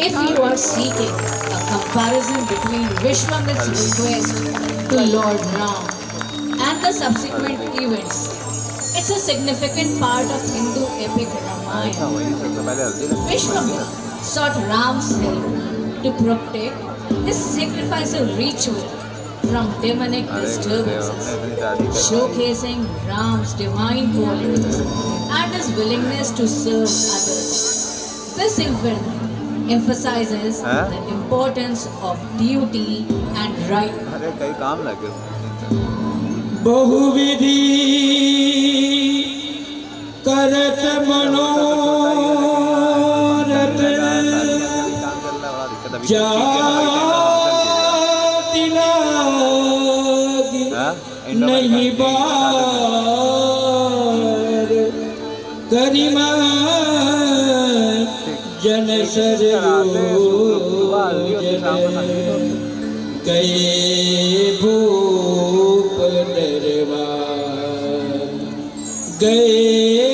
If you are seeking a comparison between Vishwamit's request to Lord Ram and the subsequent events, it's a significant part of Hindu epic Ramayana. Vishwamitra sought Ram's help to protect his sacrificial ritual from demonic disturbances, showcasing Ram's divine qualities and his willingness to serve others. This event emphasizes the importance of duty and right. बहुविधि करत मनोरथ जाति लागी नहीं बार गरिमा जन सरोजन गए भूप दरबार गए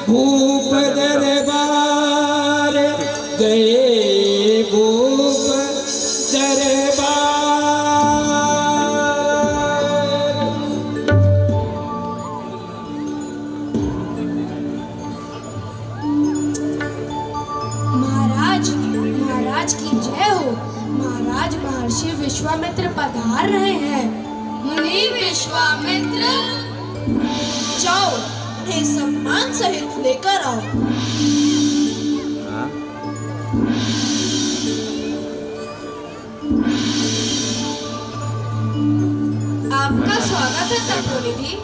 भूप दरबार गए भूप दरबार। महाराज महाराज की जय हो। महाराज महर्षि विश्वामित्र पधार रहे हैं। मुनि विश्वामित्र, जाओ उन्हें सम्मान सहित लेकर आओ। आपका स्वागत है तपोनिधि।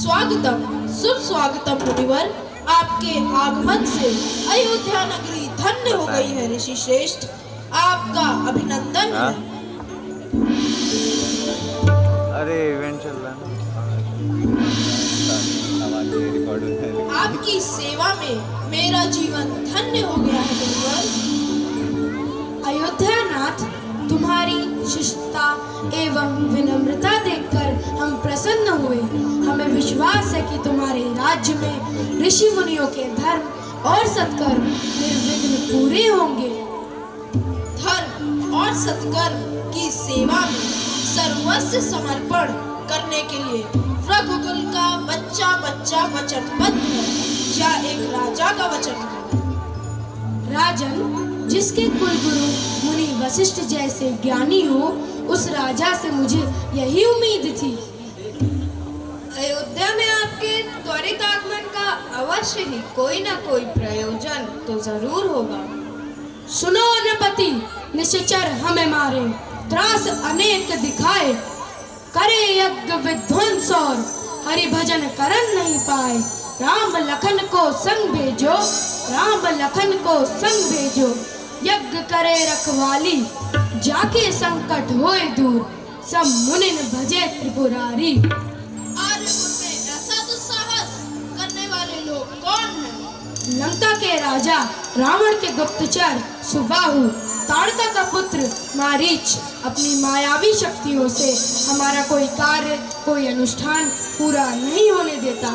स्वागतम, शुभ स्वागतम मुनिवर। आपके आगमन से अयोध्या नगरी धन्य हो गई है ऋषि श्रेष्ठ। आपका अभिनंदन है। अरे इवेंट चल रहा है ना, आपकी सेवा में मेरा जीवन धन्य हो गया है मुनिवर। अयोध्यानाथ, तुम्हारी शिष्टता एवं विनम्रता देखकर हम प्रसन्न हुए। हमें विश्वास है कि तुम्हारे राज्य में ऋषि मुनियों के धर्म और सत्कर्म निर्विघ्न पूरे होंगे। धर्म और सत्कर्म की सेवा में सर्वस्व समर्पण करने के लिए रघुकुल का बच्चा बच्चा वचनबद्ध है या एक राजा का वचन है। राजन, जिसके कुलगुरु मुनि वशिष्ठ जैसे ज्ञानी हो, उस राजा से मुझे यही उम्मीद थी। अयोध्या में आपके त्वरित आगमन का अवश्य ही कोई न कोई प्रयोजन तो जरूर होगा। सुनो नपति, निश्चर हमें मारे, त्रास अनेक दिखाए, करे यज्ञ विध्वंस और हरि भजन करन नहीं पाए। राम लखन को संग भेजो, राम लखन को संग भेजो, यज्ञ करे रखवाली, जाके संकट होए दूर, सब मुनिन भजे त्रिपुरारी। और उनमें ऐसा दुस्साहस करने वाले लोग कौन हैं? लंका के राजा रावण के गुप्तचर सुबाहु, ताड़का का पुत्र मारीच अपनी मायावी शक्तियों से हमारा कोई कार्य, कोई अनुष्ठान पूरा नहीं होने देता।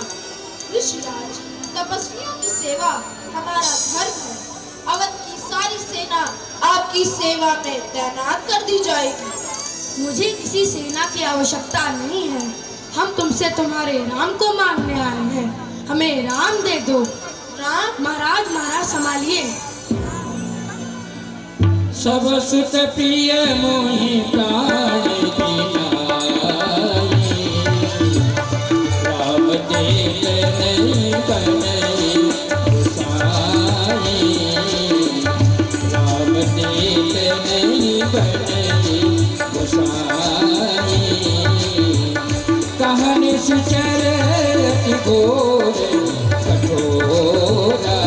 ऋषिराज, तपस्वियों की सेवा हमारा धर्म है। अवध की सारी सेना आपकी सेवा में तैनात कर दी जाएगी। मुझे किसी सेना की आवश्यकता नहीं है। हम तुमसे तुम्हारे राम को मांगने आए हैं। हमें राम दे दो। राम? महाराज संभालिए। सब सुत प्रिय मोहि प्राण दिनाई, राम देत नहीं बनई गोसाई, राम देत नहीं बनई गोसाई। कहानी सुचर अति घोर कठोरा,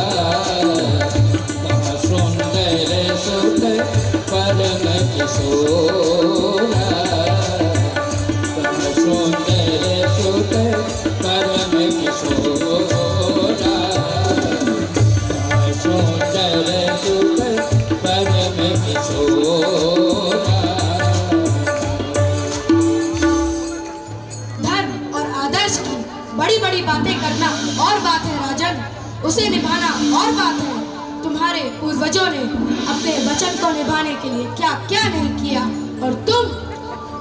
कहा सुंदर सुत परम किशोरा, कहा सुंदर सुत परम किशोरा, कहा सुंदर सुत परम किशोरा। धर्म और आदर्श की बड़ी बड़ी बातें करना और बात है राजन, उसे निभाना और बात है। तुम तुम्हारे पूर्वजों ने अपने वचन को निभाने के लिए क्या क्या नहीं किया, और तुम?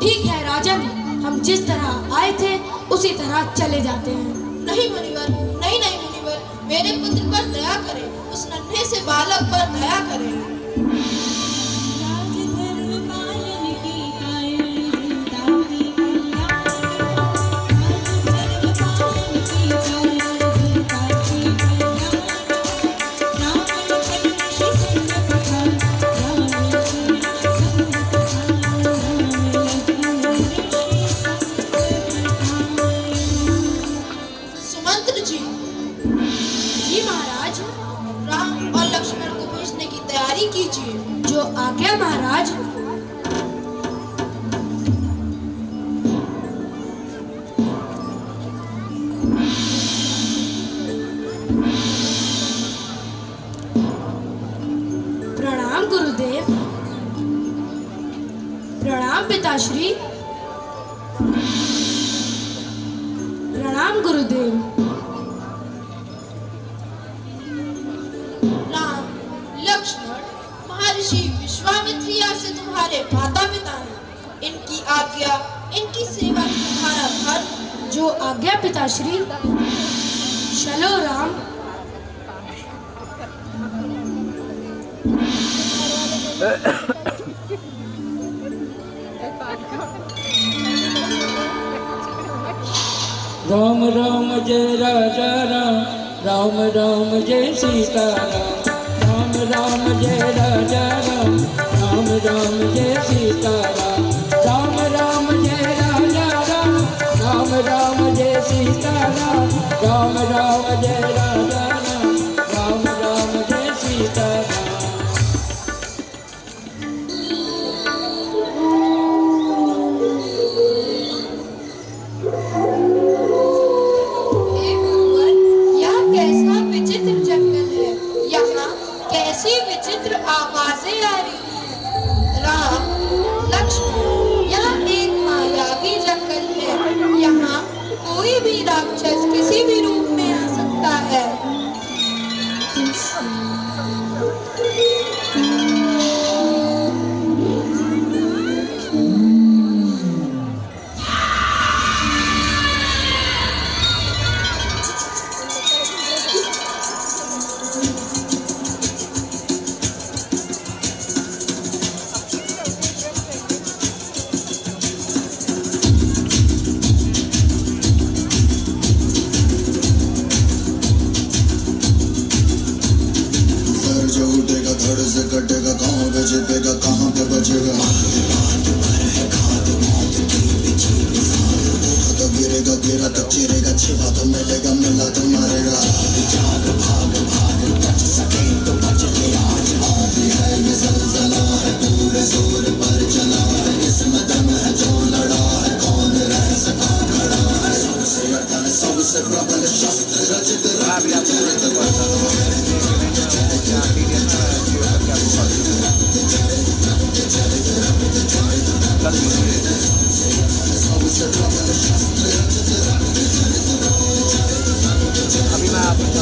ठीक है राजन, हम जिस तरह आए थे उसी तरह चले जाते हैं। नहीं मुनिवर, नहीं नहीं मुनिवर, मेरे पुत्र पर दया करें, उस नन्हे से बालक पर दया करें। जो आज्ञा महाराज। प्रणाम गुरुदेव। प्रणाम पिताश्री। प्रणाम गुरुदेव। राम, लक्ष्मण, महर्षि विश्वामित्र से तुम्हारे माता पिता हैं। इनकी आज्ञा, इनकी सेवा में तुम्हारा धर्म। जो आज्ञा पिताश्री। चलो राम। राम राम जय राजा राम, राम राम जय सीता राम, राम राम जय राजा राम, राम राम जय सीता राम, राम राम जय राजा राम, राम राम जय सीता राम, राम राम जय राजा राम, राम राम जय सीता राम। विचित्र आवाजें आ रही हैं। राम, लक्ष्मण, यहाँ एक मायावी जंगल है। यहाँ कोई भी राक्षस किसी भी रूप में आ सकता है। कटेगा कहाँ पे जीतेगा, कहाँ पे बचेगा। तो गिरेगा गिरा तो चिरेगा, छिपा तो मिलेगा, मिला तो मारेगा। जाग भाग भाग, बच सके तो बच ले आज। आती है ये ज़लज़ला है, पूरे जोर पर चला है। इसमें दम है जो लड़ा है, कौन रह सका खड़ा है। सबसे अटल, सबसे प्रबल शस्त्र रचित अभी मैं आपके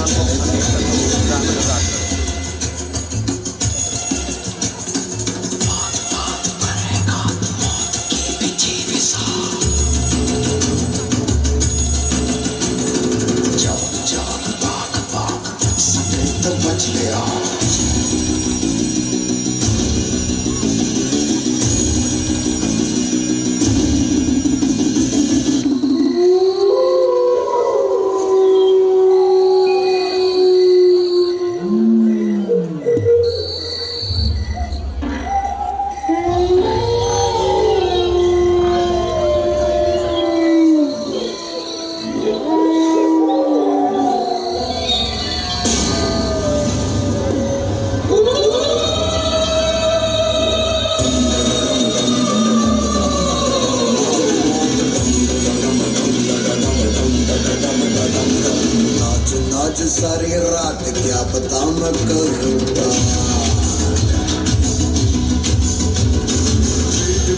सारी रात क्या पता मैं करूँगा।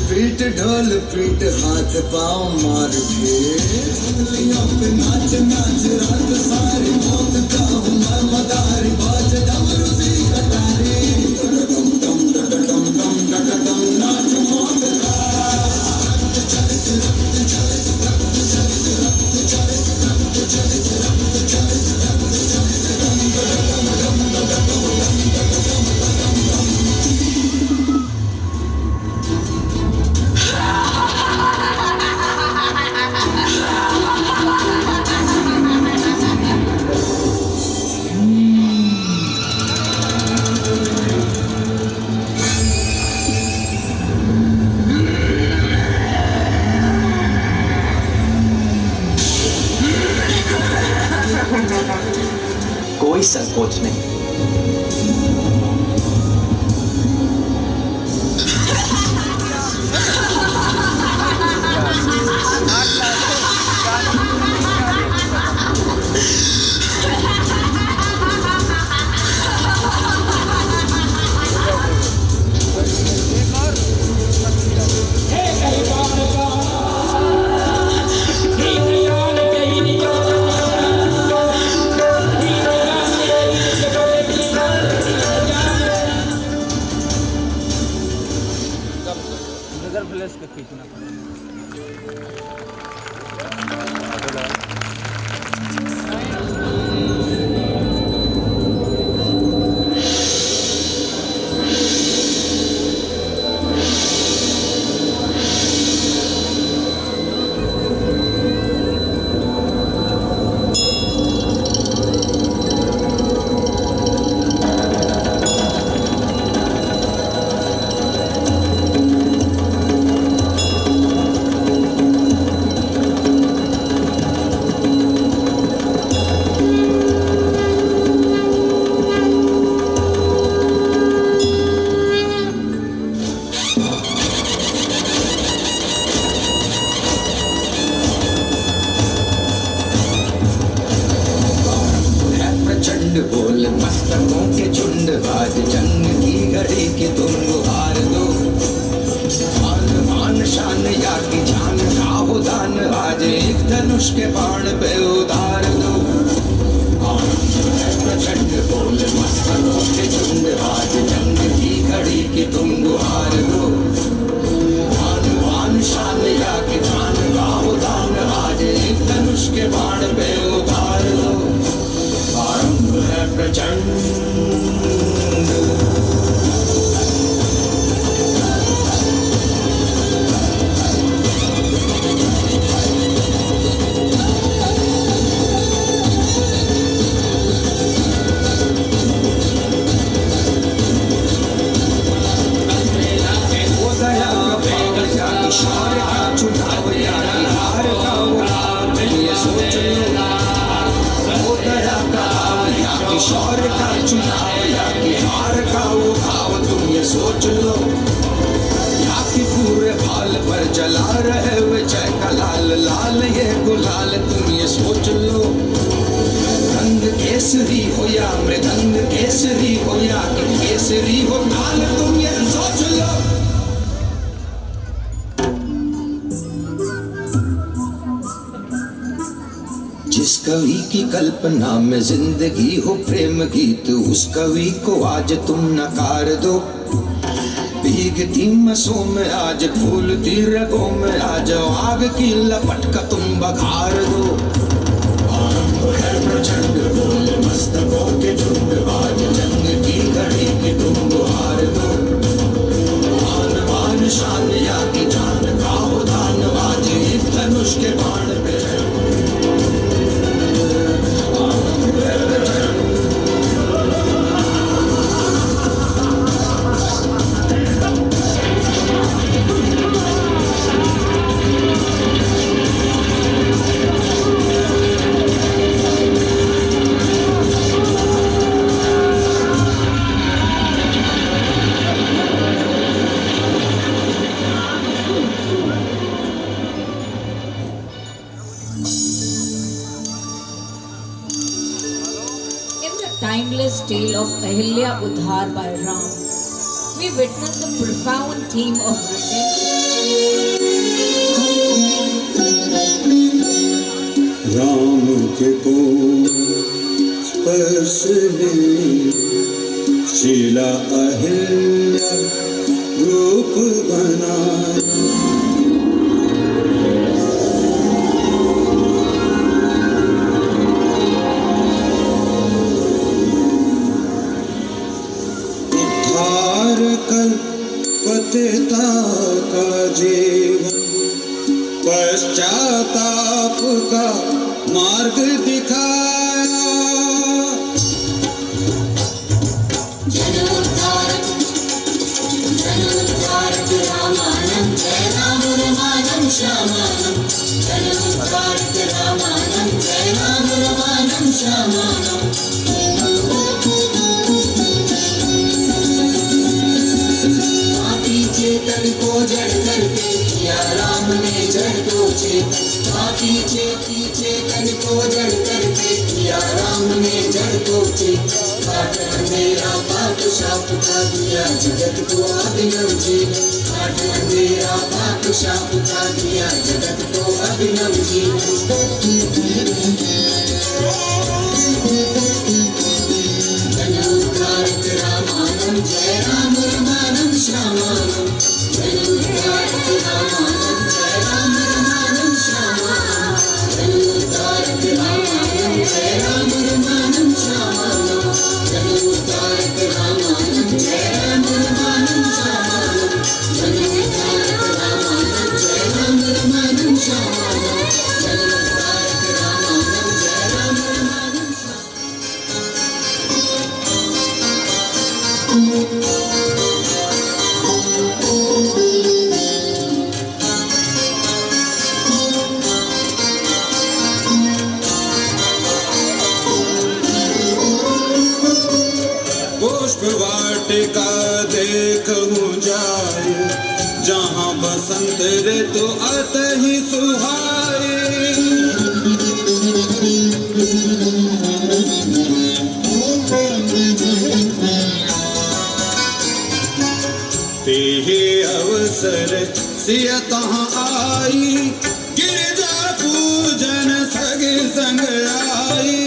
पीट ढोल पीट, हाथ पाँव मार के उंगलियों पे नाच नाच, रात सारी मौत का हूँ मैं मदारी। बाज डमरू सी कोई संकोच नहीं। बोल मस्तकों के झुंड, आज जंग की घड़ी की तुम गुहार दो। मान मान शान या की जान खाओ दान, आज एक धनुष के बाण पे उतार दो। प्रचंड बोल मस्तकों के झुंड, आज जंग की घड़ी की तुम गुहार दो। मान मान शान या की जान खाओ दान, आज एक धनुष के बाण पे उतार दो। आरंभ है प्रचंड। शौर्य का चुनाव या कि हार का वो भाव, तुम ये सोच लो। या कि पूरे भाल पर जला रहे विजय का लाल लाल ये गुलाल, तुम ये सोच लो। रंग केसरी हो या मृदंग केसरी हो या कि केसरी हो ताल, तुम ये सोच लो। जिस कवि की कल्पना में जिंदगी हो प्रेम गीत, उस कवि को आज तुम नकार दो। भीगती मसों में आज फूलती रगों में आज आग की लपट का तुम बघार दो। आरंभ है प्रचंड बोल मस्तकों के झुंड, आज जंग की घड़ी की तुम गुहार दो। मान मान शान या की जान खाओ दान, आज एक धनुष के बाण पे timeless tale of Ahilya Udhar by Ram, we witness a profound theme of redemption. Ram के को स्पर्श ले शीला अहिल्या रूप बनाया। पतिता का जीवन पश्चाताप का मार्ग दिखाया। जनोद्धारक रामानंद जय राम रमानंद श्यामानंद। जनोद्धारक रामानंद जय राम रमानंद श्यामानंद। जड़ करके किया राम ने जड़ को चेतन, पीछे पीछे तन को जड़ करके किया राम ने जड़ को चेतन, काट अंधेरा पाप शाप का दिया जगत को अभिनव जीवन, काट अंधेरा पाप शाप का दिया जगत को अभिनव जीवन। धनुर्धारक रामानम जय राम रमानम श्यामानम, धनुर्धारक रामानम जय राम रमानम श्यामानम, धनुर्धारक रामानम जय राम रमानम श्यामानम, धनुर्धारक रामानम जय राम रमानम श्यामानम, धनुर्धारक रामानम जय राम रमानम श्यामानम, धनुर्धारक रामानम जय राम रमानम। पुष्प वाटिका देखूं जाए, जहाँ बसंत ऋतु अतहि सुहाए, तेहि अवसर सिय तहाँ आई, गिरजा पूजन सग संग आई।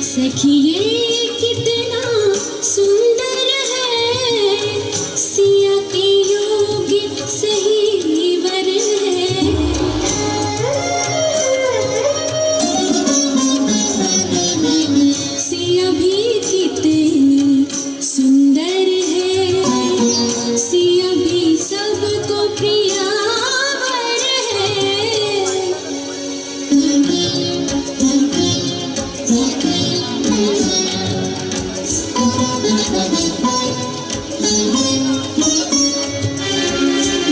सखिए कितना सुंदर है, सिया के योग्य सही वर है, सिया भी कितनी सुंदर है, सिया भी सबको प्रिय वर है।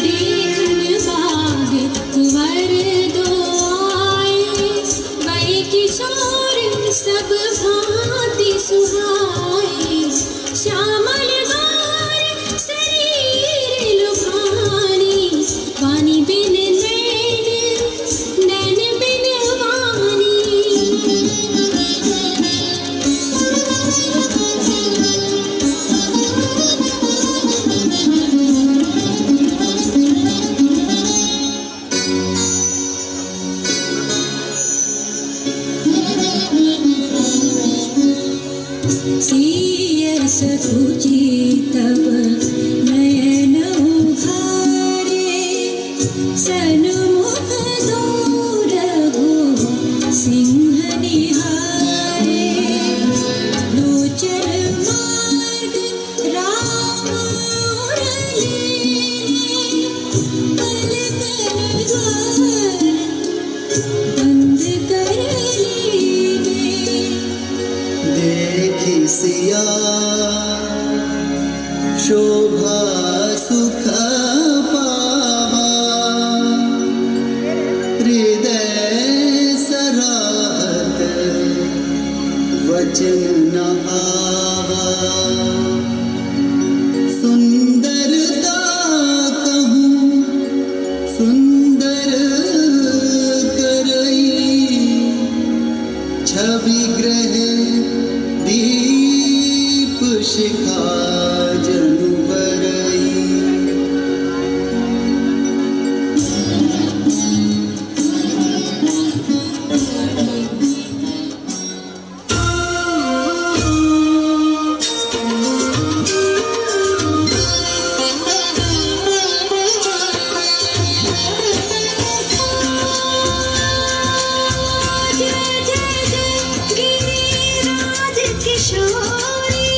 देखन बाग कुंवर दो आए, वही किशोर सब भांति सुहाए, श्यामल गौर शरीर लुभानी, वाणी बिन नैन नैन बिन वाणी। सियस कुची तब नयन उघारे, सन्मुख दूर रघु सिंह निहारे, लोचन मार्ग राम लीने, पलकन द्वार बंद कर लीने। देखी सिया शोभा सुख पावा, हृदय सराहत वचन न आवा, सुंदरता कहूँ सुंदर करई, छवि ग्रह दीप शिखा जनु बरई। गिरिराज किशोरी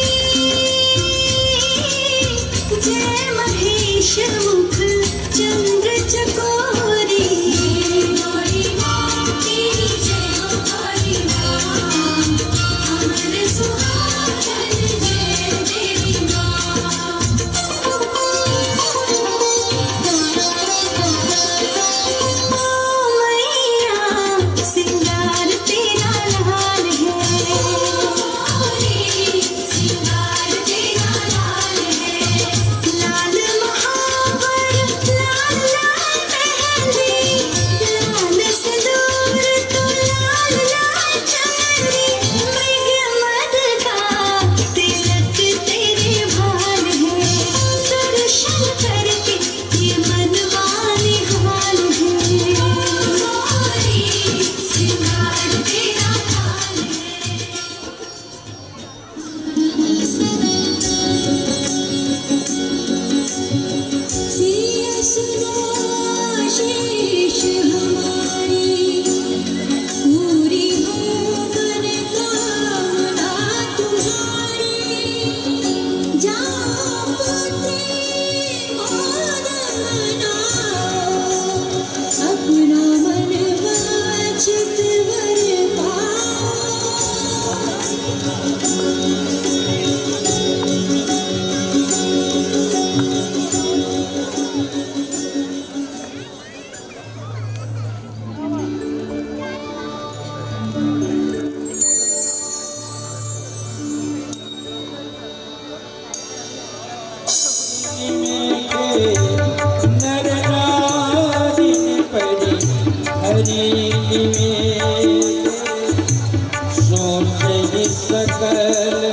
सकल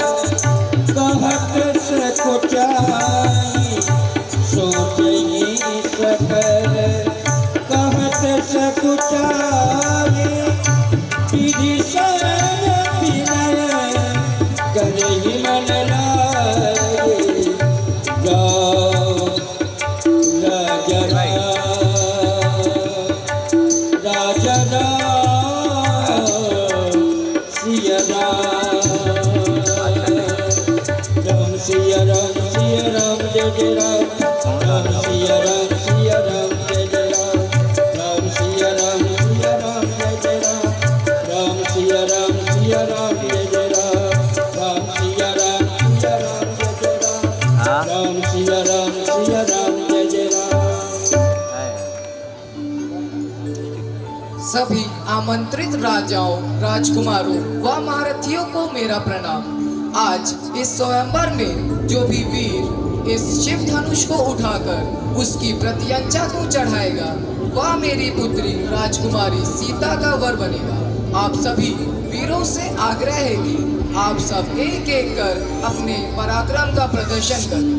कहत सकुचाई सोचही सकल कहत सकुचाई विधि सन विनय करहि मन लाए गाओ राजा राजा सिया राम सिया राम जय जय राम सिया राम जय जय राम सिया राम जय जय राम सिया राम जय जय राम सिया राम जय जय राम सिया राम जय जय राम। सभी आमंत्रित राजाओं, राजकुमारों व महारथियों को मेरा प्रणाम। आज इस स्वयंवर में जो भी वीर इस शिव धनुष को उठाकर उसकी प्रत्यंचा को चढ़ाएगा वह मेरी पुत्री राजकुमारी सीता का वर बनेगा। आप सभी वीरों से आग्रह है कि आप सब एक एक कर अपने पराक्रम का प्रदर्शन करें।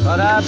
और आप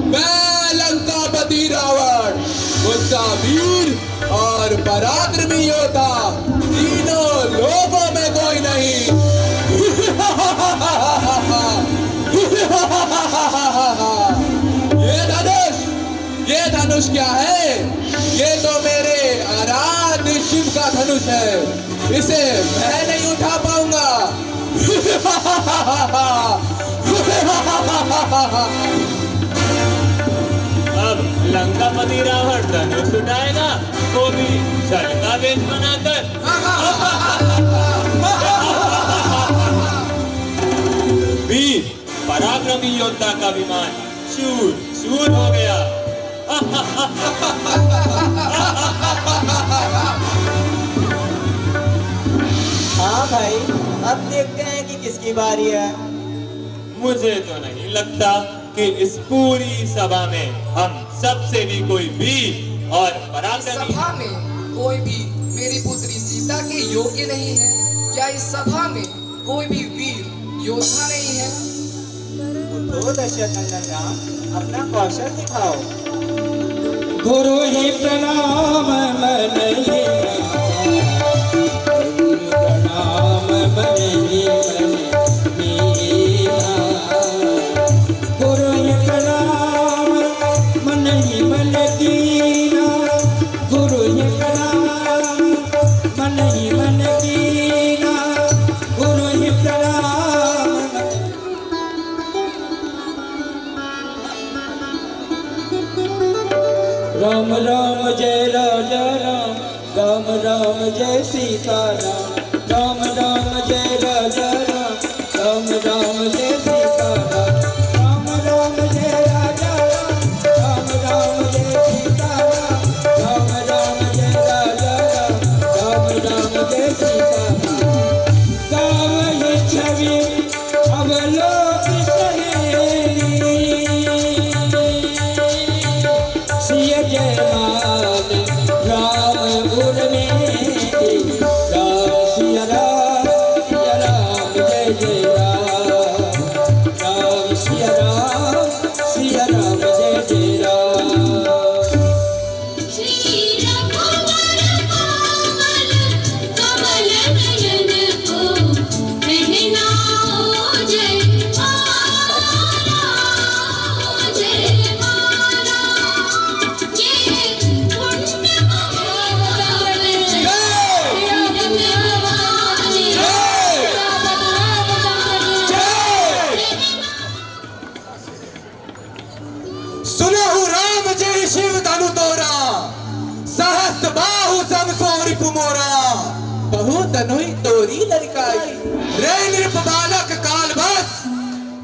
मैं लंकापति रावण, मुझसा वीर और पराक्रमी योद्धा तीनों लोगों में कोई नहीं। ये धनुष क्या है? ये तो मेरे आराध्य शिव का धनुष है। इसे मैं नहीं उठा पाऊंगा। अब लंकापति रावण धनुष उठाएगा, वो भी छल का वेश बनाकर। वीर पराक्रमी योद्धा का विमान चूर चूर हो गया। हाँ भाई, अब देखते हैं कि किसकी बारी है। मुझे तो नहीं लगता कि इस पूरी सभा में हम सबसे भी कोई वीर और पराक्रमी। सभा में कोई भी मेरी पुत्री सीता के योग्य नहीं है? क्या इस सभा में कोई भी वीर योद्धा नहीं है? उठो दशरथ नंदन राम, अपना कौशल दिखाओ। गुरु ही प्रणाम मन ही प्रणाम मन ही गुरु ही प्रणाम मन ही मन दीना, गुरु ही प्रणाम मन ही मन दीना, गुरु ही प्रणाम। राम राम जय राजा राम, राम राम जय सीता राम, राम राम जय राजा राम, राम राम जय सीता राम, राम राम जय राजा राम, राम राम जय सीता राम, राम राम जय राजा राम, राम राम जय सीता राम। गावहि छवि अवलोक सहेली, सिय जयमाल राम गुर मेरी, राम सिया राम जय जय राम, राम सिया राम जय जय राम। श्री रघुवर कोमल कमल नयन को कहना जय माला, जय माला। ये पुण्य सुनहु राम जय शिव धनु तोरा, सहस्त्र बाहु सम सो रिपु मोरा। बहु तनुई तोरी लड़काई, रे नृप बालक काल बस,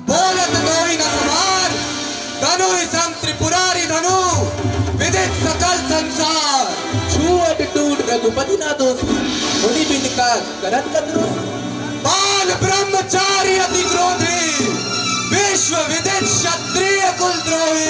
बोलत तोई न समार। धनुई सम त्रिपुरारी धनु, विदित सकल संसार। छूअट टूट रघुपति ना दोष, मुनि बिन काज करत कद्रोष। बाल ब्रह्मचारी अति क्रोधी, विश्व विदित क्षत्रिय कुलद्रोही।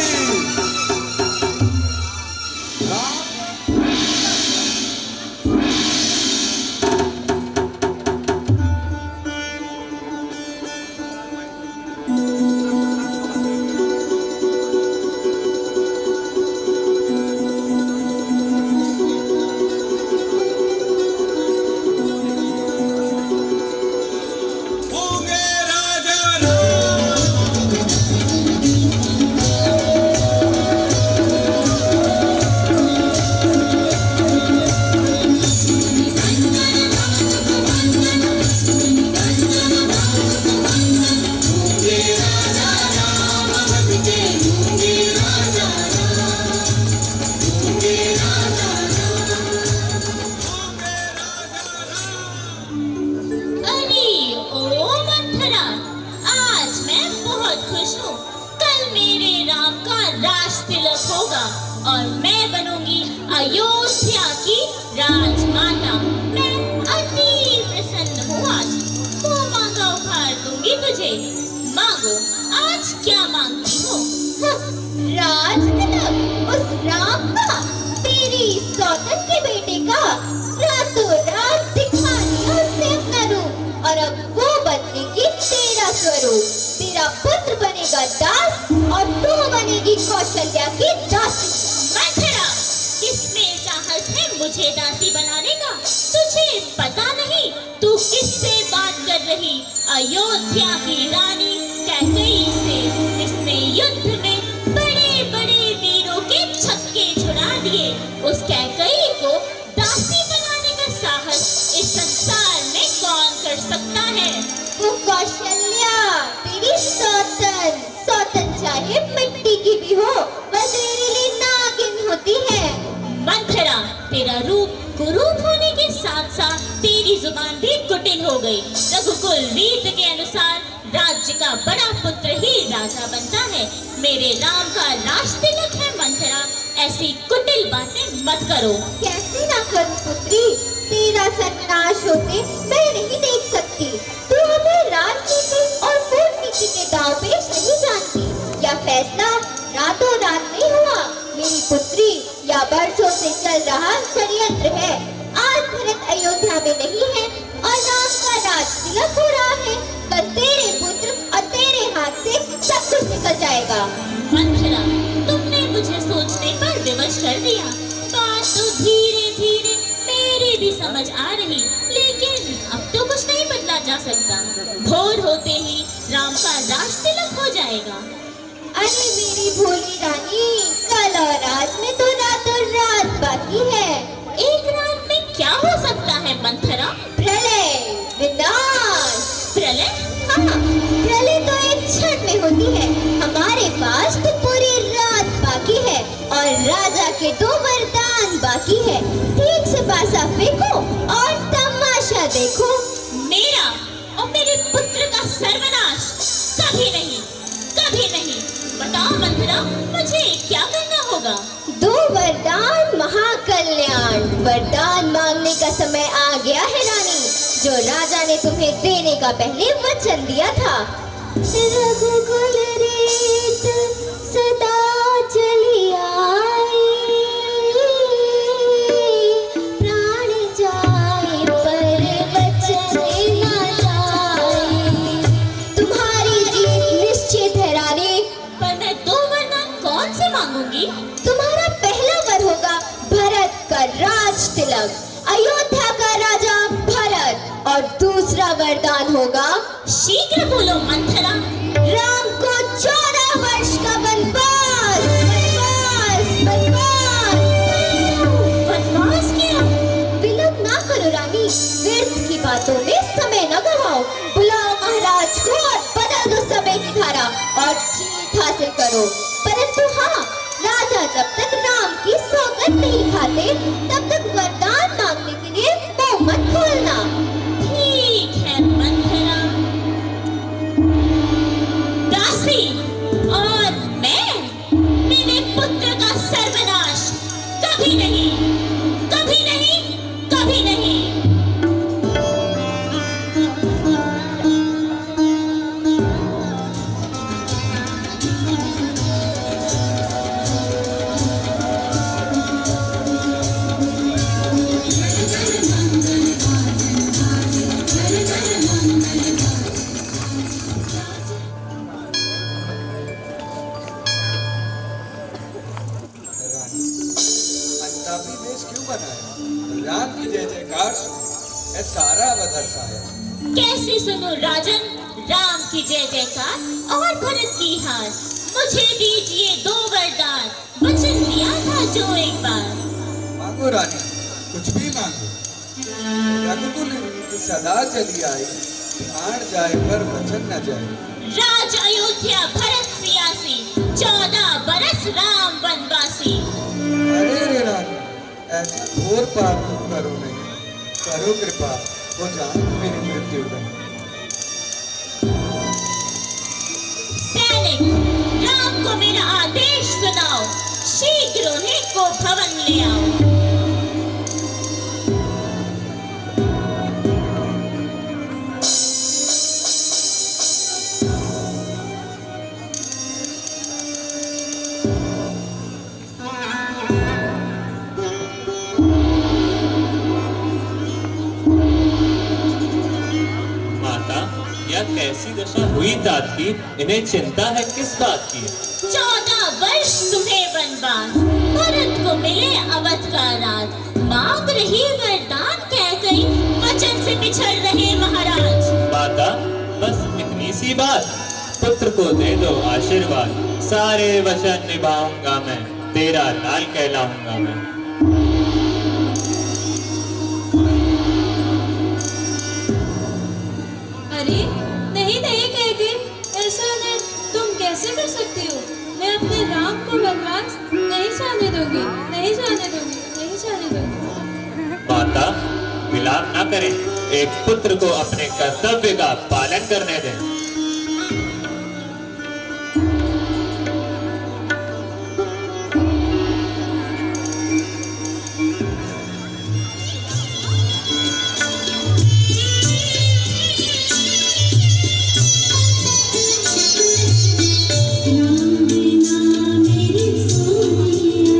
और मैं बनूंगी अयोध्या की राजमाता। मैं अति प्रसन्न हूँ आज। तो मांगा उपहार दूंगी तुझे। मांगो, आज क्या मांगती हो? राज तिलक उस राम का, तेरी सौतन के बेटे का, रातों रात दिखा दिया उसने अपना रूप, और अब वो बदलेगी तेरा स्वरूप। तेरा पुत्र बनेगा दास और तू बनेगी कौशल्या की दासी। मंथरा, किसमें साहस है मुझे दासी बनाने का? तुझे पता नहीं तू किससे बात कर रही? अयोध्या की रानी कैकेयी से। इसने युद्ध में बड़े बड़े वीरों के छक्के छुड़ा दिए। उस कैकेयी को दासी बनाने का साहस इस संसार में कौन कर सकता है? वो कौशल्या, तेरी सौतन, सौतन चाहे मिट्टी की भी हो, वह तेरे लिए नागिन होती है। मंथरा, तेरा रूप कुरूप होने के साथ साथ तेरी जुबान भी कुटिल हो गई। रघुकुल रीत के अनुसार राज्य का बड़ा पुत्र ही राजा बनता है। मेरे राम का राज तिलक है मंथरा, ऐसी कुटिल बातें मत करो। कैसे ना करूं पुत्री, तेरा सर्वनाश होते मैं नहीं देख सकती। तू हमें राजनीति और कूटनीति के दांव पेच नहीं जानती। यह फैसला रातों रात नहीं हुआ, मेरी पुत्री या बरसों से चल रहा षड्यंत्र है। आज भरत अयोध्या में नहीं है और राम का राज तिलक हो रहा है। कल तेरे पुत्र और तेरे हाथ से सब कुछ निकल जाएगा। मंथरा, तुमने मुझे सोचने पर विवश कर दिया। बात तो धीरे धीरे मेरी भी समझ आ रही, लेकिन अब तो कुछ नहीं बदला जा सकता। भोर होते ही राम का राज तिलक हो जाएगा। अरे मेरी भोली रानी, कल और आज में तो रातों रात बाकी है। एक रात में क्या हो सकता है मंथरा? प्रलय, विनाश। प्रलय? हाँ, प्रलय तो एक क्षण में होती है। हमारे पास तो पूरी रात बाकी है और राजा के 2 वरदान बाकी है। ठीक से पासा फेंको और तमाशा देखो। मेरा और मेरे पुत्र का सर्वनाश कभी नहीं, कभी नहीं। बताओ मंथरा, मुझे क्या करना होगा? 2 वरदान महाकल्याण। वरदान मांगने का समय आ गया है रानी, जो राजा ने तुम्हें देने का पहले वचन दिया था। रघुकुल रीत सदा चली आई, प्राण जाए पर वचन न जाए। तुम्हारी जीत निश्चित है रानी। पर मैं 2 वरदान कौन से मांगूंगी? तुम्हारा पहला वर होगा भरत का राज तिलक, अयोध्या का राजा भरत। और दूसरा वरदान होगा, शीघ्र बोलो मंथरा। राम को 14 वर्ष का वनवास। वनवास, वनवास। वनवास क्या? विलंब ना करो रानी, व्यर्थ की बातों में समय न गवाओ। बुलाओ महाराज को और बदल दो समय की धारा और जीत हासिल करो। परंतु हाँ, राजा जब तक राम की सौगंध नहीं खाते तब तक वरदान मांगने के लिए मुंह मत खोलना। ठीक है मंथरा। दासी और मैं, मेरे पुत्र का सर्वनाश कभी नहीं, कभी नहीं, कभी नहीं। राम की जय जयकार सुनो, सारा अवध हर्षाया। कैसे सुनो राजन राम की जय जयकार और भरत की हार। मुझे दीजिए 2 वरदान, वचन दिया था जो एक बार। मांगो रानी, कुछ भी मांगो। रघुकुल रीत सदा चली आई, प्राण जाए पर वचन न जाए। राज अयोध्या भरत सियासी, 14 बरस राम वनवासी। अरे रे रानी, ऐसा घोर पाप करो नहीं, करो कृपा हो जाए मेरी मृत्यु में। सैनिक, राम को मेरा आदेश सुनाओ, शीघ्र उन्हें को भवन ले आओ। कैसी दशा हुई तात की, इन्हें चिंता है किस बात की? 14 वर्ष तुम्हें वनवास, भरत को मिले अवध का राज। मांग रही वरदान कह गई, वचन से पिछड़ रहे महाराज। माता, बस इतनी सी बात, पुत्र को दे दो आशीर्वाद। सारे वचन निभाऊंगा मैं, तेरा लाल कहलाऊंगा मैं। अरे नहीं नहीं कहते, ऐसा नहीं, तुम कैसे कर सकती हो? मैं अपने राम को वनवास नहीं जाने दूंगी, नहीं जाने दूंगी, नहीं जाने दूंगी। माता, विलाप ना करें, एक पुत्र को अपने कर्तव्य का पालन करने दें। राम बिना मेरी सोनिया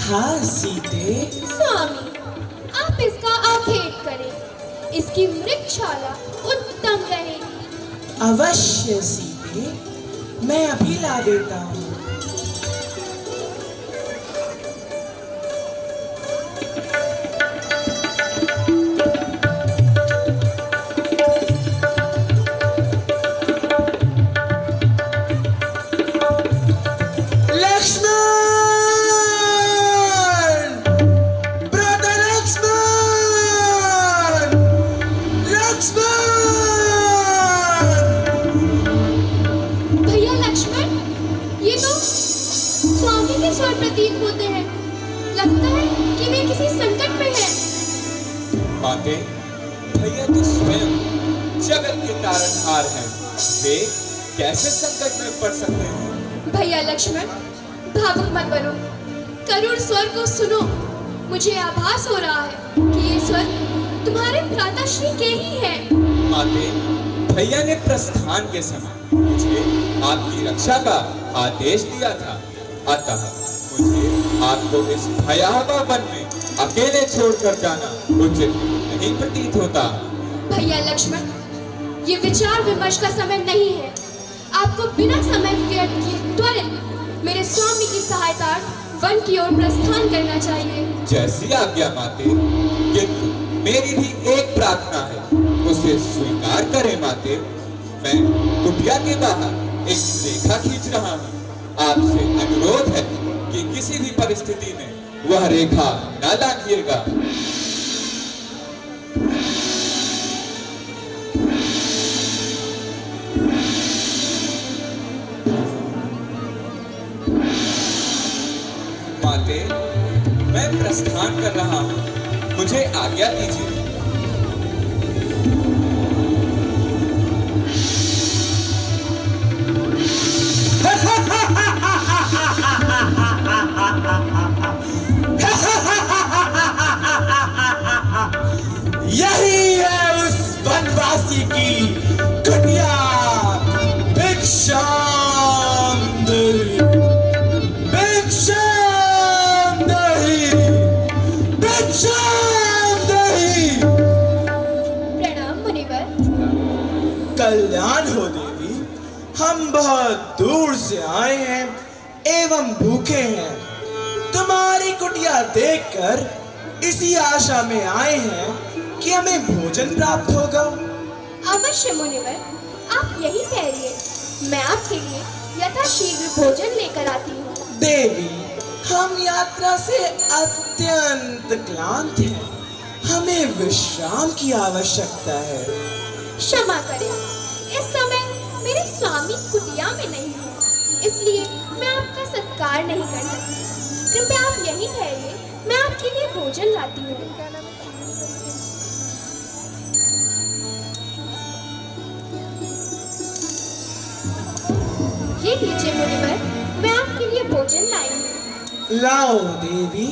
हाँ सीते। स्वामी, आप इसका आखेट करें। इसकी मृगशाला उत्तम रहेगी। अवश्य सीते, मैं अभी ला देता हूँ। प्रतीत होते हैं। लगता है कि वे किसी संकट में हैं। माते, भैया तो स्वयं जगत के तारनहार हैं। वे कैसे संकट में पड़ सकते हैं? भैया लक्ष्मण, भावुक मत बनो। करुण स्वर को सुनो। मुझे आभास हो रहा है कि ये स्वर तुम्हारे भ्राताश्री के ही हैं। माते, भैया ने प्रस्थान के समय मुझे आपकी रक्षा का आदेश दिया था। अतः मुझे आपको इस भयावह वन में अकेले छोड़कर जाना उचित नहीं प्रतीत होता। भैया लक्ष्मण, ये विचार विमर्श का समय नहीं है। आपको बिना समय व्यर्थ किए त्वरित मेरे स्वामी की सहायता वन की ओर प्रस्थान करना चाहिए। जैसी आज्ञा माते, किंतु मेरी भी एक प्रार्थना है, उसे स्वीकार करें माते। मैं कुटिया के बाहर एक रेखा खींच रहा हूँ। आपसे अनुरोध है कि किसी भी परिस्थिति में वह रेखा न लांघिएगा। माते, मैं प्रस्थान कर रहा हूँ, मुझे आज्ञा दीजिए। यही है उस वनवासी की कुटिया। भिक्षाम देहि, भिक्षाम देहि, भिक्षाम देहि। प्रणाम मुनिवर। कल्याण हो देवी। हम बहुत दूर से आए हैं एवं भूखे हैं। तुम्हारी कुटिया देखकर इसी आशा में आए हैं कि हमें भोजन प्राप्त होगा। अवश्य मुनिवर, आप यही ठहरिए, मैं आपके लिए यथाशीघ्र भोजन लेकर आती हूँ। देवी, हम यात्रा से अत्यंत क्लांत हैं। हमें विश्राम की आवश्यकता है। क्षमा करें, इस समय मेरे स्वामी कुटिया में नहीं है, इसलिए मैं आपका सत्कार नहीं कर सकती। कृपया आप यहीं ठहरिए, मैं आपके लिए भोजन लाती हूँ। ये लीजिए मुनिवर, मैं आपके लिए भोजन लाई हूँ। लाओ देवी,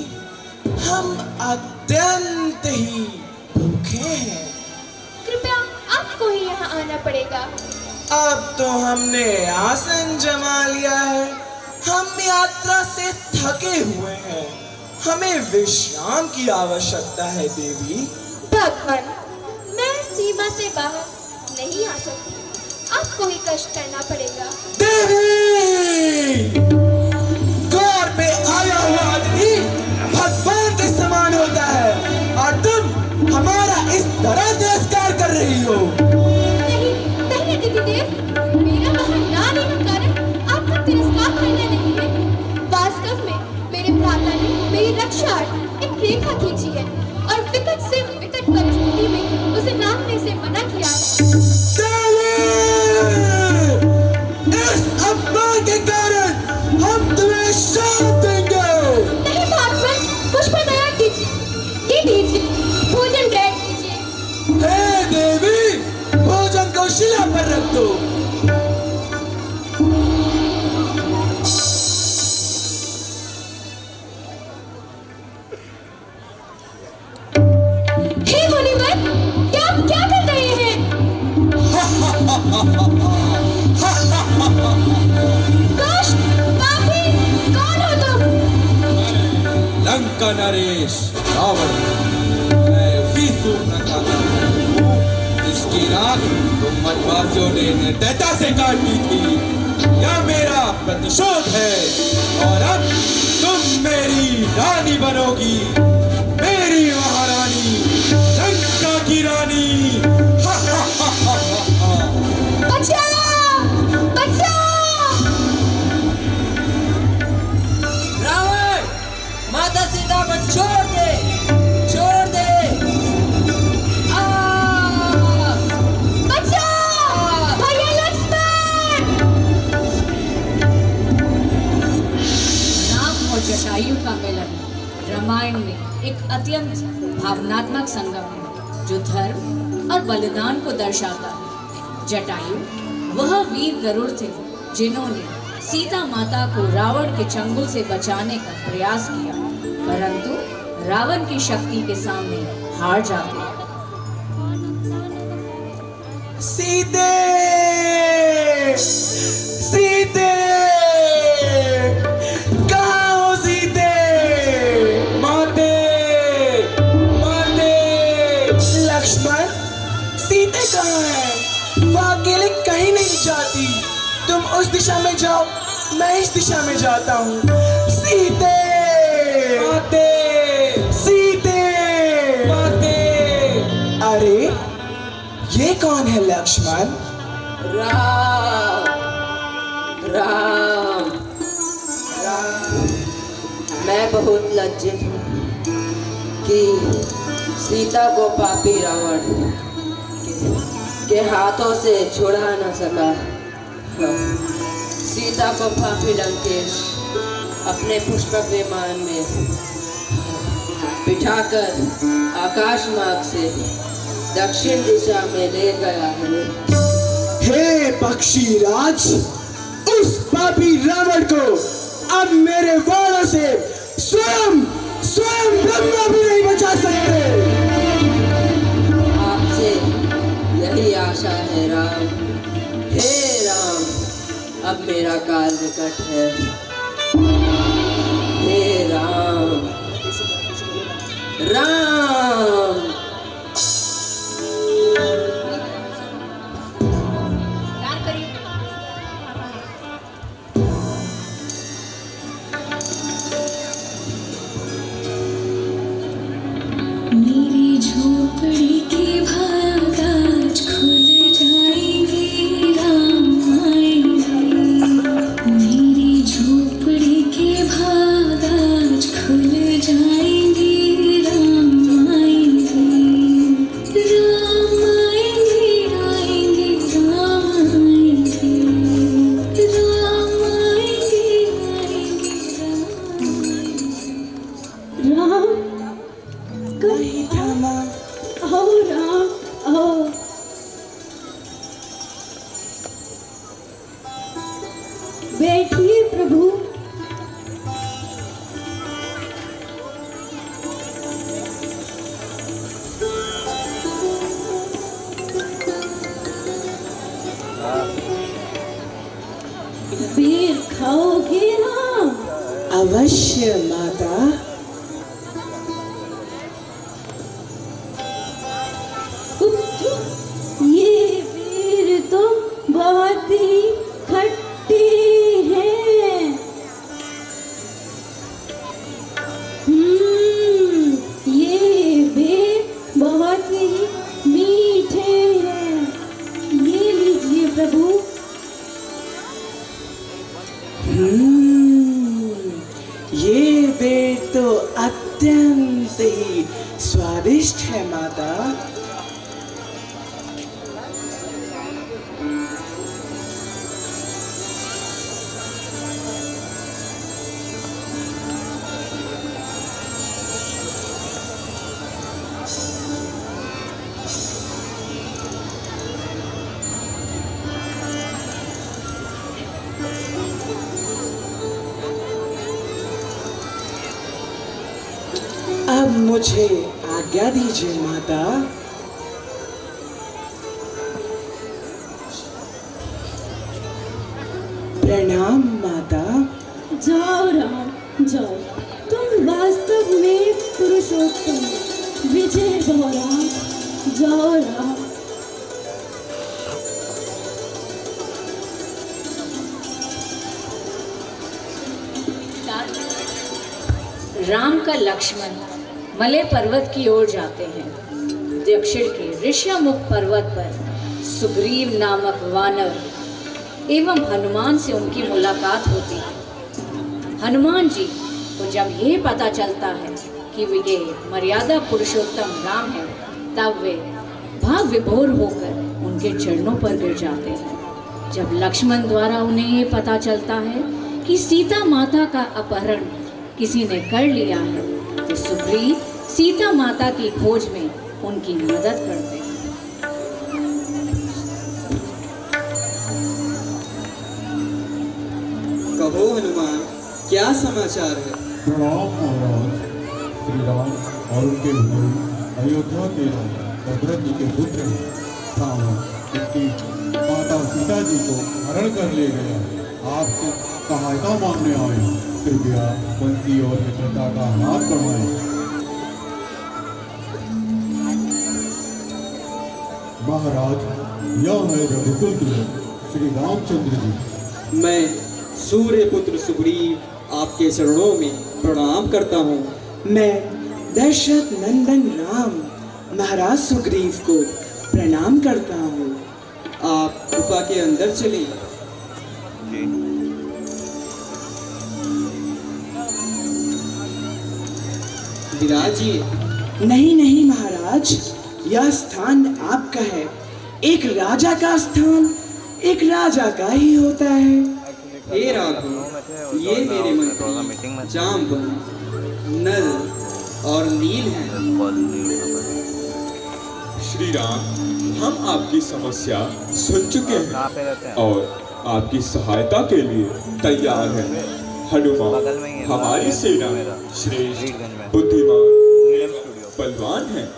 हम अत्यंत ही भूखे हैं। कृपया आपको ही यहाँ आना पड़ेगा। अब तो हमने आसन जमा लिया है। हम यात्रा से थके हुए हैं। हमें विश्राम की आवश्यकता है देवी। भगवान, मैं सीमा से बाहर नहीं आ सकती। आपको ही कष्ट करना पड़ेगा। देवी, गौर पे आया हुआ आदमी भगवान के समान होता है और तुम हमारा इस तरह तिरस्कार कर रही हो। नहीं, नहीं दीदी देव, मेरा वहाँ ना आने का कारण आपका तिरस्कार करना नहीं है। वास्तव में मेरे भ्राता ने मेरी रक्षार्थ एक रेखा खींची है और विकट से विकट परिस्थिति में उसे नापने से मना किया है। इस अपमान के कारण हम तुम्हें श्राप देंगे। नहीं भगवान, मुझ पर दया कीजिए। ये दीजिए, भोजन ग्रहण कीजिए। हे देवी, भोजन को शिला पर रख दो। नरेश रावण, मैं उसी सूर्पनखा हूँ जिसकी राख तुम वनवासियों ने निर्दयता से काटी थी। यह मेरा प्रतिशोध है और अब तुम मेरी रानी बनोगी, मेरी महारानी, लंका की रानी। रावण, माता सीता को छोड़ दे, छोड़ दे। राम और जटायु का मिलन रामायण में एक अत्यंत भावनात्मक संगम है जो धर्म और बलिदान को दर्शाता है। जटायु वह वीर गरुड़ थे जिन्होंने सीता माता को रावण के चंगुल से बचाने का प्रयास किया, परंतु रावण की शक्ति के सामने हार जाते। सीते, सीते, कहाँ हो सीते? माते, माते। लक्ष्मण, सीते कहाँ है? वो अकेले कहीं नहीं जाती। तुम उस दिशा में जाओ, मैं इस दिशा में जाता हूँ। सीते, माते, सीते, माते। अरे ये कौन है लक्ष्मण? राम, राम, राम। मैं बहुत लज्जित हूँ कि सीता को पापी रावण के हाथों से छुड़ा न सका। सीता को पापी लंकेश अपने पुष्पक विमान में बिठाकर आकाश मार्ग से दक्षिण दिशा में ले गया है। हे पक्षीराज, उस पापी रावण को अब मेरे वाणों से स्वयं ब्रह्मा भी नहीं बचा सकते। आपसे यही आशा है राम। हे राम, अब मेरा काल निकट है। हे राम, राम। मेरी झोपड़ी के भाग आज खुल जाएंगे, राम आएंगे। मेरी झोपड़ी के भाग आज खुल जाएंगे, राम आएंगे। राम आएंगे, आएंगे, राम आएंगे। राम आएंगे, आएंगे, राम। नहीं थामा। आओ राम, आओ। बैठिए प्रभु। बेर खाओगे राम? अवश्य माता। ये बेर तो बहुत ही खट्टे हैं। ये बेर बहुत ही मीठे हैं। ये लीजिए प्रभु। ये बेर तो अत्यंत ही स्वादिष्ट है माता। अब मुझे आज्ञा दीजिए माता। प्रणाम माता। जाओ राम, जाओ। तुम वास्तव में पुरुषोत्तम विजय गौरा गौरा। राम का लक्ष्मण मलय पर्वत की ओर जाते हैं। दक्षिण के ऋष्यमुख पर्वत पर सुग्रीव नामक वानर एवं हनुमान से उनकी मुलाकात होती है। हनुमान जी को जब यह पता चलता है कि वे मर्यादा पुरुषोत्तम राम है, तब वे भाव विभोर होकर उनके चरणों पर गिर जाते हैं। जब लक्ष्मण द्वारा उन्हें ये पता चलता है कि सीता माता का अपहरण किसी ने कर लिया है, तो सुग्रीव सीता माता की खोज में उनकी मदद करते हैं। कहो हनुमान, क्या समाचार है? प्रणाम महाराज। श्री राम और उनके भाई अयोध्या के दशरथ जी के पुत्र रावण उनकी माता सीता जी को हरण कर ले गया। आपसे सहायता मांगने आए हैं। कृपया बंसी और मित्रता का हाथ बढ़ाएं। महाराज, यह है रघुपुत्र श्री रामचंद्र जी। मैं सूर्य पुत्र सुग्रीव आपके चरणों में प्रणाम करता हूँ। मैं दशरथ नंदन राम महाराज सुग्रीव को प्रणाम करता हूँ। आप गुफा के अंदर चलें। विराजिए। नहीं नहीं महाराज, यह स्थान आपका है। एक राजा का स्थान एक राजा का ही होता है। हे राघव, ये मेरे मंत्री जामवंत, नल और नील हैं। श्री राम, हम आपकी समस्या सुन चुके हैं और आपकी सहायता के लिए तैयार हैं। हनुमान हमारी सेना श्रेष्ठ, बुद्धिमान, बलवान है।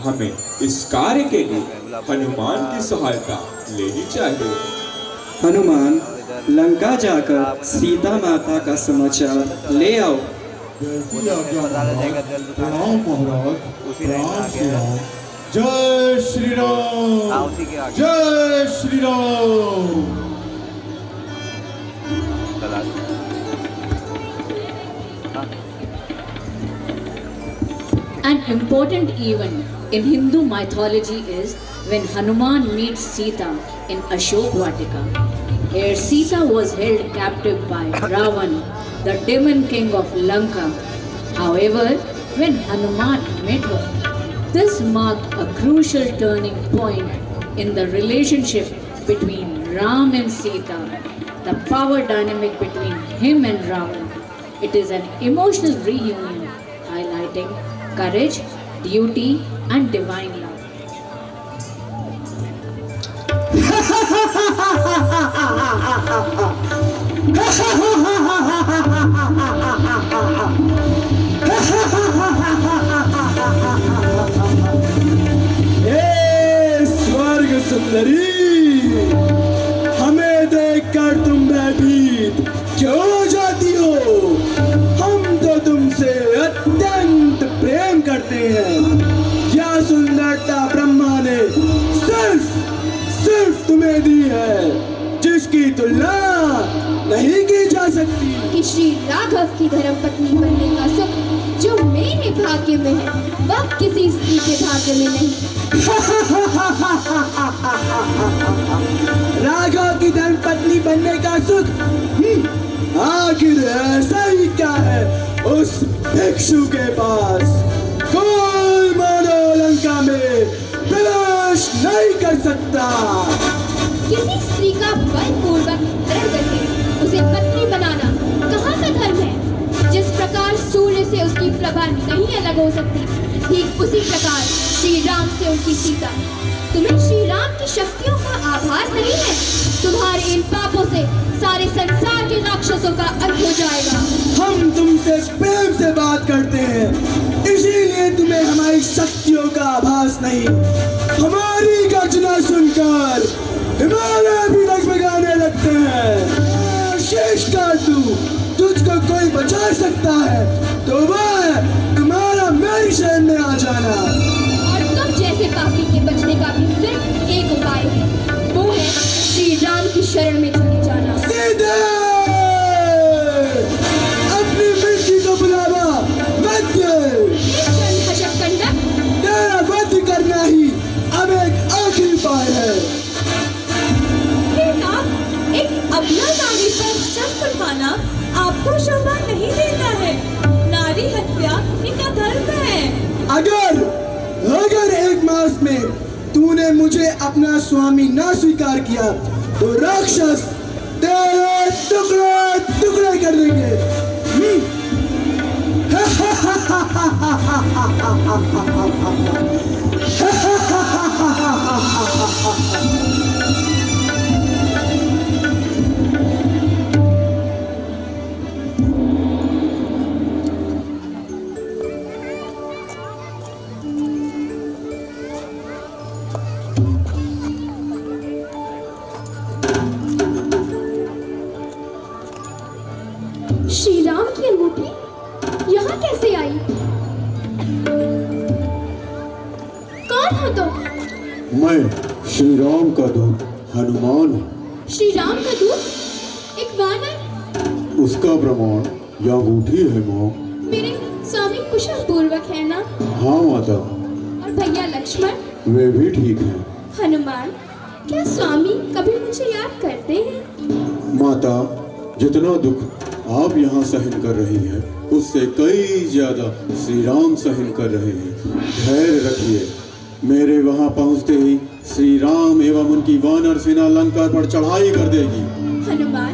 हमें इस कार्य के लिए हनुमान की सहायता लेनी चाहिए। हनुमान, लंका जाकर सीता माता का समाचार ले आओ। प्रणाम महाराज। प्रणाम श्री राम। जय श्री राम, जय Shri Ram. An important event in Hindu mythology is when Hanuman meets Sita in Ashok Vatika. Here Sita was held captive by Ravan, the demon king of Lanka. However, when Hanuman met her, this marked a crucial turning point in the relationship between Ram and Sita, the power dynamic between him and Ravan. It is an emotional reunion highlighting courage, duty, and divine love. हे स्वर्ग सुंदरी, हमें देखकर तुम भयभीत क्यों हो जाती हो? हम तो तुमसे अत्यंत प्रेम करते हैं। यह सुंदरता ब्रह्मा ने सिर्फ तुम्हें दी है, जिसकी तुलना नहीं की जा सकती। कि श्री राघव की धर्मपत्नी बनने का सुख जो मेरे भाग्य में है, वह किसी स्त्री के भाग्य में नहीं। राघव की धर्मपत्नी बनने का सुख आखिर ऐसा ही क्या है उस भिक्षु के पास? कोई मानव लंका में प्रवेश नहीं कर सकता। किसी स्त्री का बलपूर्वक हरण करके उसे पत्नी बनाना कहाँ का धर्म है? जिस प्रकार सूर्य से उसकी प्रभा नहीं अलग हो सकती, ठीक उसी प्रकार श्री राम से उनकी सीता। तुम्हें श्री राम की शक्तियों का आभास नहीं है? तुम्हारे इन पापों से सारे संसार के राक्षसों का अंत हो जाएगा। हम तुमसे प्रेम से बात करते हैं, इसीलिए तुम्हें हमारी शक्तियों का आभास नहीं। हमारी गर्जना सुनकर हिमालय भी डगमगाने लगते हैं। श्री पेश कर दूं, तुझको कोई बचा सकता है तो वह तुम्हारा मेरी शरण में आ जाना। और तुम जैसे पापी के बचने का भी सिर्फ एक उपाय है, वो है श्री राम की शरण में चले जाना। सीधे अपनी मिट्टी को बुलावा मत दे। तेरा वध करना ही अब एक आखिरी उपाय है। एक अबला नारी पर शस्त्र उठाना आपको शोभा नहीं देता है। नारी हत्या इनका धर्म है। अगर एक मास में तूने मुझे अपना स्वामी ना स्वीकार किया तो राक्षस तेरे टुकड़े टुकड़े कर देंगे। श्री राम की अंगूठी यहाँ कैसे आई? कौन हो तुम? मैं श्री राम का दूत हनुमान हूँ। श्री राम का दूत? एक वानर? उसका प्रमाण यह अंगूठी है माँ। मेरे स्वामी कुशल पूर्वक है ना? हाँ माता। और भैया लक्ष्मण? वे भी ठीक हैं। हनुमान, क्या स्वामी कभी मुझे याद करते हैं? माता, जितना दुख आप यहाँ सहन कर रही हैं, उससे कई ज्यादा श्री राम सहन कर रहे हैं। धैर्य रखिए, मेरे वहाँ पहुँचते ही श्री राम एवं उनकी वानर सेना लंका पर चढ़ाई कर देगी। हनुमान,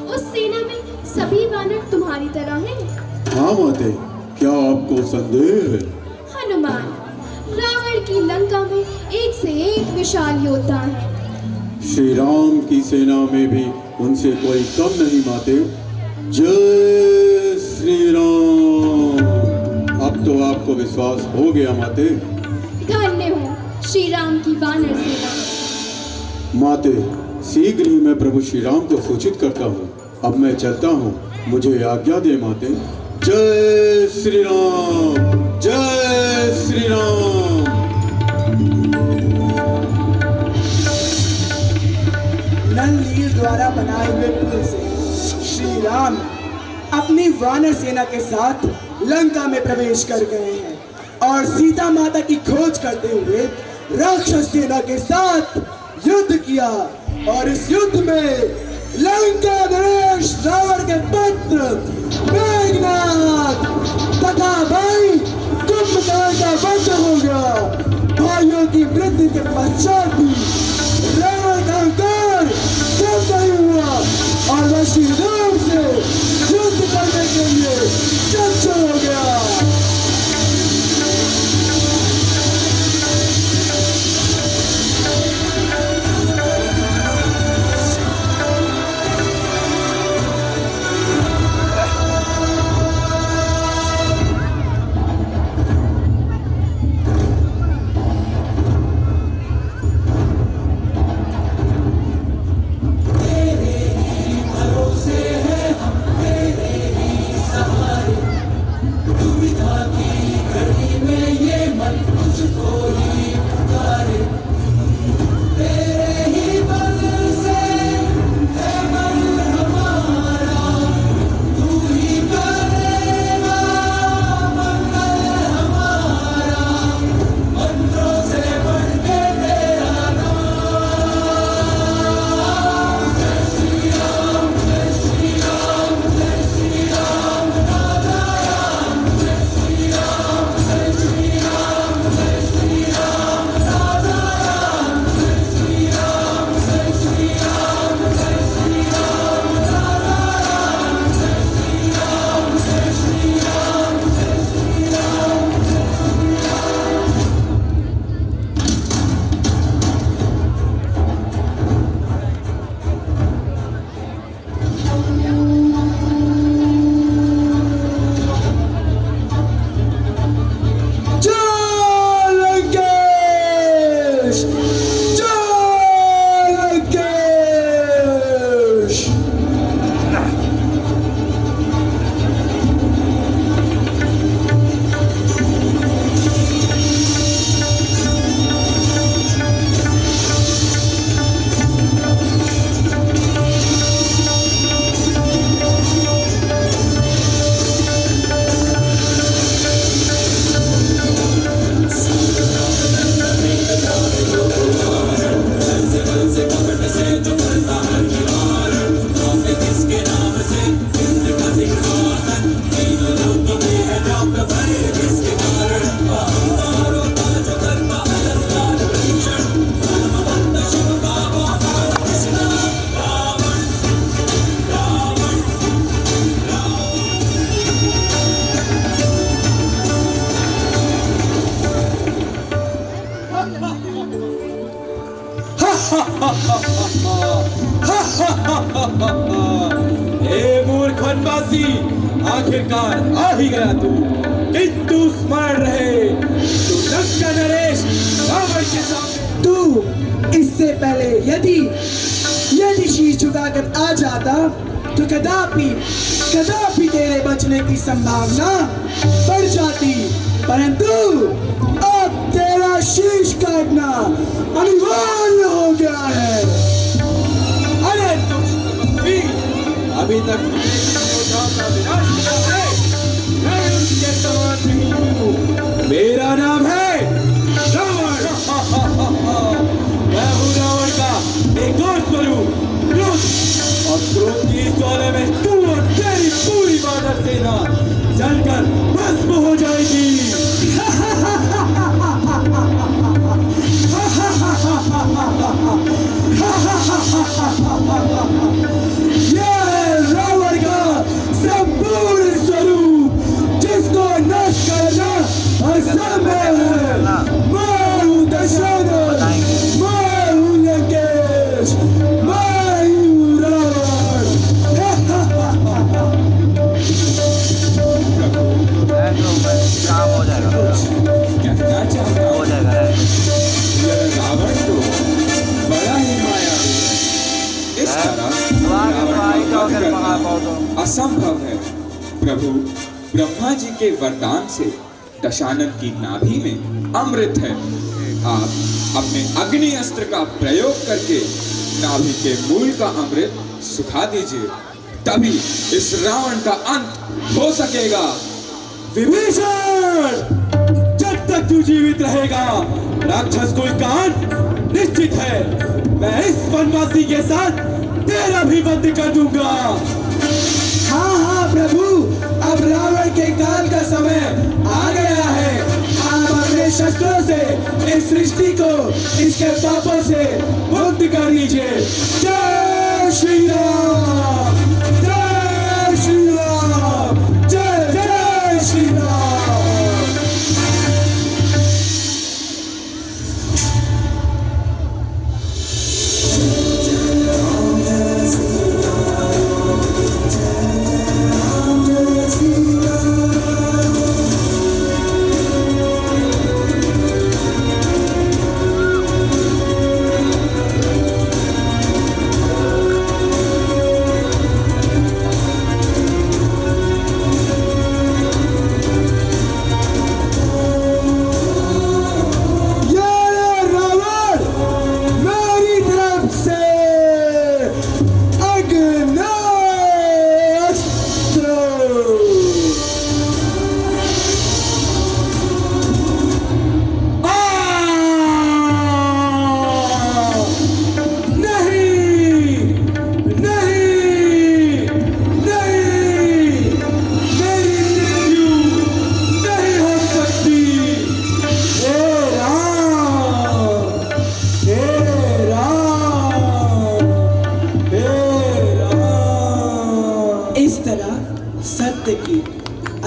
उस सेना में सभी वानर तुम्हारी तरह हैं? हाँ माते, क्या आपको संदेह है? हनुमान, रावण की लंका में एक से एक विशाल योद्धा है। श्री राम की सेना में भी उनसे कोई कम नहीं माते। जय श्री राम। अब तो आपको विश्वास हो गया माते। धन्य हो श्री राम की वानर सेना। माते, शीघ्र ही मैं प्रभु श्री राम को सूचित करता हूँ। अब मैं चलता हूँ, मुझे आज्ञा दे माते। जय श्री राम, जय श्री राम। नल नील द्वारा बनाए हुए पुल से श्री राम अपनी वानर सेना के साथ लंका में प्रवेश कर गए हैं और सीता माता की खोज करते हुए राक्षस सेना के साथ युद्ध किया। और इस युद्ध में लंका नरेश रावण के पुत्र मेघनाद तथा भाई कुंभकर्ण का वध हो गया। भाइयों की वृद्धि के पश्चात भी रावण का अहंकार कम नहीं हुआ और वह श्री राम से युद्ध करने के लिए सक्षम हो गया। वनवासी, आखिरकार आ ही गया तू। किंतु स्मरण रहे, तू लंका नरेश रावण के सामने। तू इससे पहले यदि शीश झुकाकर आ जाता तो कदापि तेरे बचने की संभावना बढ़ जाती, परंतु अब तेरा शीश काटना अनिवार्य हो गया है। अरे तपस्वी, अभी तक मैं उनके समान नहीं हूँ। मेरा नाम है रावण। मैं हूँ रावण का एक और स्वरूप, क्रोध। और क्रोध की ज्वाला में तू और तेरी पूरी वानर सेना जलकर भस्म हो जाएगी। ये रावण का संपूर्ण स्वरूप, जिसको नष्ट करना असंभव है। मैं हूँ दशरथ, मैं हूँ लंकेश, मैं हूँ रावण। काम हो जाएगा, कहना चाहता हो जाएगा। यह रावण तो बड़ा ही मायावी है। इस तरह असंभव है। प्रभु ब्रह्मा जी के वरदान से दशानन की नाभि में अमृत है। आप अपने अग्नि अस्त्र का प्रयोग करके नाभि के मूल का अमृत सुखा दीजिए, तभी इस रावण का अंत हो सकेगा। विभीषण, जब तक तू जीवित रहेगा राक्षस कुल का अंत निश्चित है। मैं इस वनवासी के साथ तेरा भी वध कर दूंगा। हाँ प्रभु, अब रावण के काल का समय आ गया है। आप अपने शस्त्रों से इस सृष्टि को इसके पापों से मुक्त कर लीजिए। जय श्री राम, जय श्री राम, जय जय श्री राम।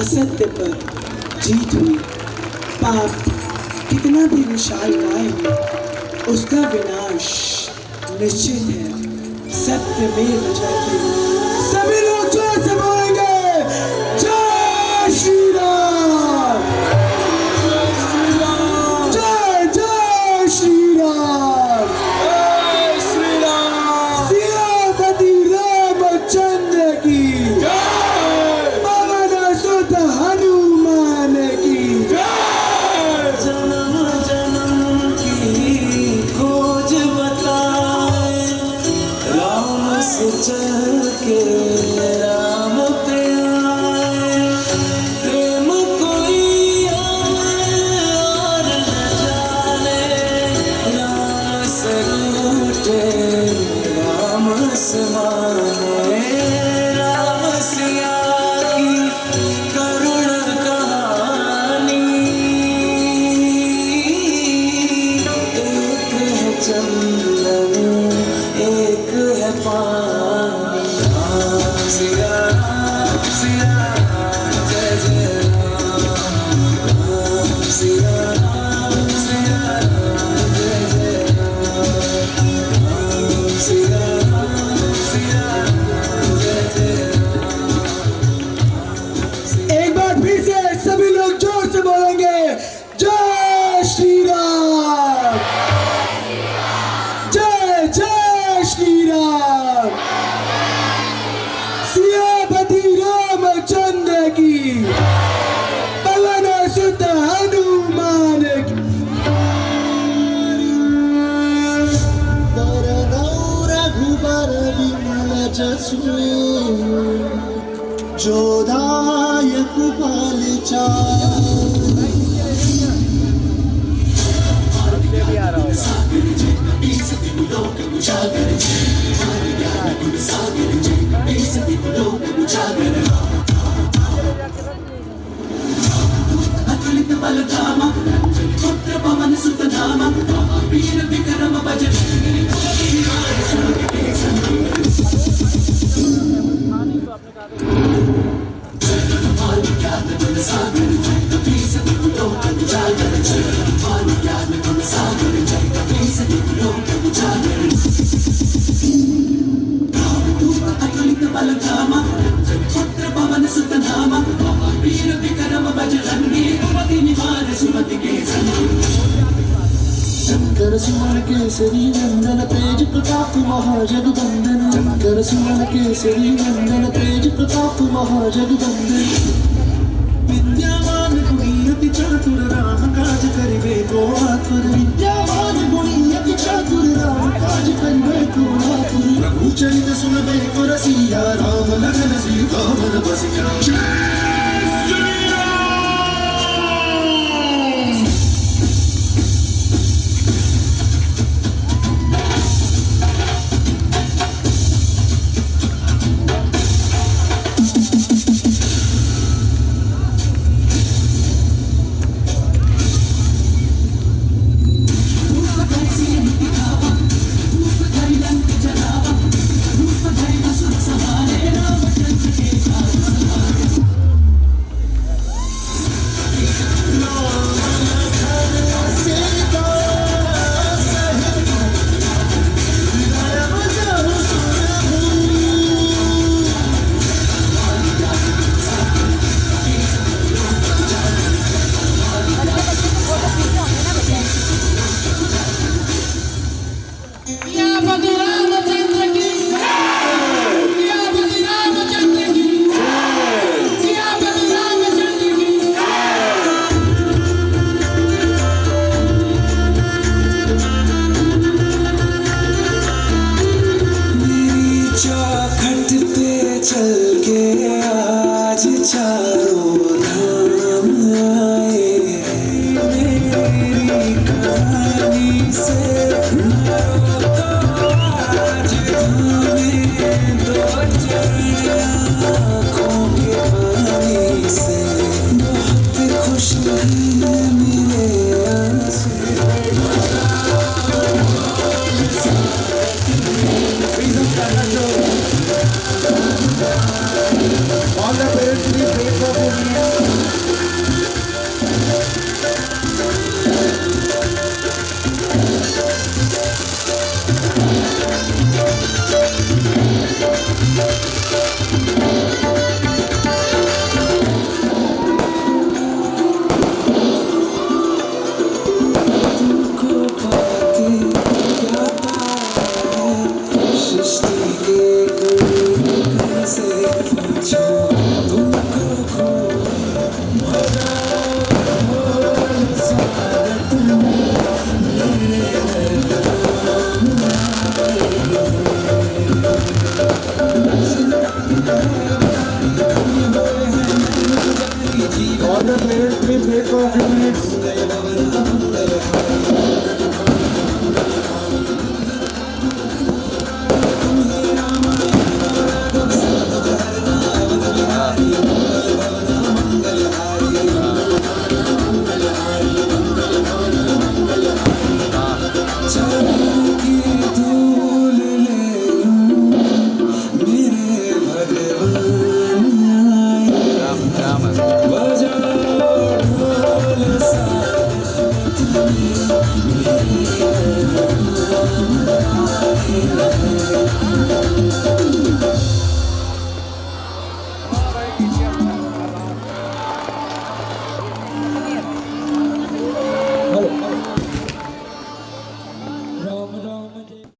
असत्य पर जीत हुई। पाप कितना भी विशालकाय हो, उसका विनाश निश्चित है। सत्य में जयते सभी लोग जोर से बोलेंगे, जय श्री राम, जय जय श्री राम, जय श्री राम। सियापति रामचंद्र की चल के राम जोदायक बालिचा अतुलित बलधामा पुत्र पवन सुत नामा वीर विक्रम बजरंगी अतुलित बलधामा पुत्र पवन सुत नामा वीर विक्रम बजरंगी कुमति निवार सुमति के शंकर सुमन केसरी नंदन तेज प्रताप महाजगवंदन शंकर सुमन केसरी नंदन तेज प्रताप महाजगवंदन विद्यावान गुणी अति चातुर राम काज करिबे को आतुर विद्यावान गुणी अति चातुर राम काज करिबे को आतुर प्रभु चरित सुनबे को रसिया राम लगन सीता मन बसिया बजा ढोल सा